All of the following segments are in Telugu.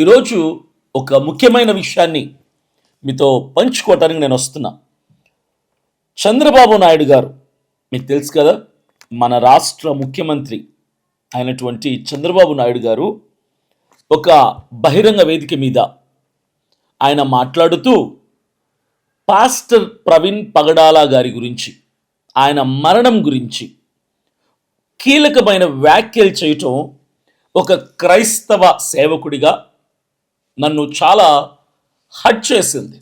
ఈరోజు ఒక ముఖ్యమైన విషయాన్ని మీతో పంచుకోవటానికి నేను వస్తున్నా. చంద్రబాబు నాయుడు గారు మీకు తెలుసు కదా, మన రాష్ట్ర ముఖ్యమంత్రి అయినటువంటి చంద్రబాబు నాయుడు గారు ఒక బహిరంగ వేదిక మీద ఆయన మాట్లాడుతూ పాస్టర్ ప్రవీణ్ పగడాల గారి గురించి, ఆయన మరణం గురించి కీలకమైన వ్యాఖ్యలు చేయటం ఒక క్రైస్తవ సేవకుడిగా నన్ను చాలా హర్ట్ చేసింది.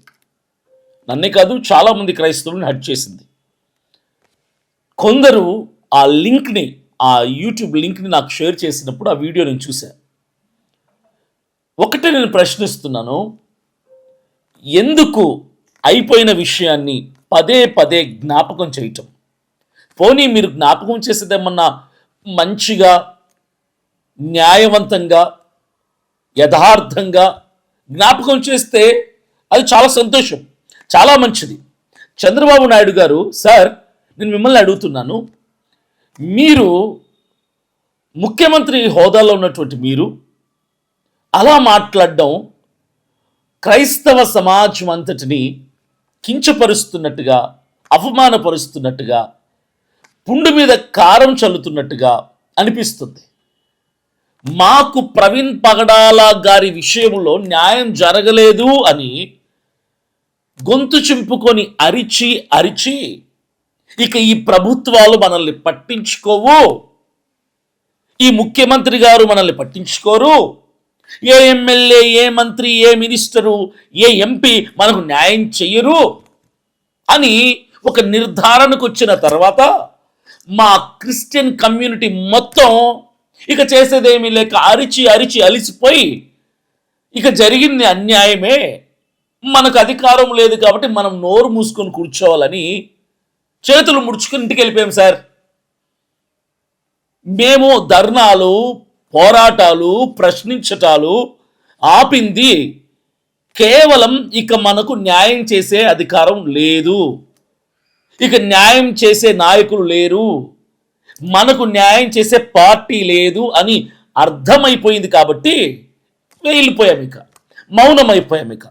నన్నే కాదు, చాలామంది క్రైస్తవులను హర్ట్ చేసింది. కొందరు ఆ లింక్ని, ఆ యూట్యూబ్ లింక్ని నాకు షేర్ చేసినప్పుడు ఆ వీడియో నేను చూశాను. ఒకటే నేను ప్రశ్నిస్తున్నాను, ఎందుకు అయిపోయిన విషయాన్ని పదే పదే జ్ఞాపకం చేయటం? పోనీ మీరు జ్ఞాపకం చేసేదేమన్నా మంచిగా, న్యాయవంతంగా, యథార్థంగా జ్ఞాపకం చేస్తే అది చాలా సంతోషం, చాలా మంచిది. చంద్రబాబు నాయుడు గారు, సార్ నేను మిమ్మల్ని అడుగుతున్నాను, మీరు ముఖ్యమంత్రి హోదాలో ఉన్నటువంటి మీరు అలా మాట్లాడడం క్రైస్తవ సమాజం అంతటిని కించపరుస్తున్నట్టుగా, అవమానపరుస్తున్నట్టుగా, పుండు మీద కారం చల్లుతున్నట్టుగా అనిపిస్తుంది. మాకు ప్రవీణ్ పగడాల గారి విషయంలో న్యాయం జరగలేదు అని గొంతు చింపుకొని అరిచి ఇక ఈ ప్రభుత్వాలు మనల్ని పట్టించుకోవు, ఈ ముఖ్యమంత్రి గారు మనల్ని పట్టించుకోరు, ఏ ఎమ్మెల్యే, ఏ మంత్రి, ఏ మినిస్టరు, ఏ ఎంపీ మనకు న్యాయం చెయ్యరు అని ఒక నిర్ధారణకు వచ్చిన తర్వాత మా క్రిస్టియన్ కమ్యూనిటీ మొత్తం ఇక చేసేదేమీ లేక అరిచి అలిసిపోయి, ఇక జరిగింది అన్యాయమే, మనకు అధికారం లేదు కాబట్టి మనం నోరు మూసుకొని కూర్చోవాలని చేతులు ముడుచుకుని ఇంటికి వెళ్ళిపోయాం సార్. మేము ధర్నాలు, పోరాటాలు, ప్రశ్నించటాలు ఆపింది కేవలం ఇక మనకు న్యాయం చేసే అధికారం లేదు, ఇక న్యాయం చేసే నాయకులు లేరు, మనకు న్యాయం చేసే పార్టీ లేదు అని అర్థమైపోయింది కాబట్టి వెళ్ళిపోయాం, ఇక మౌనం అయిపోయాం. ఇక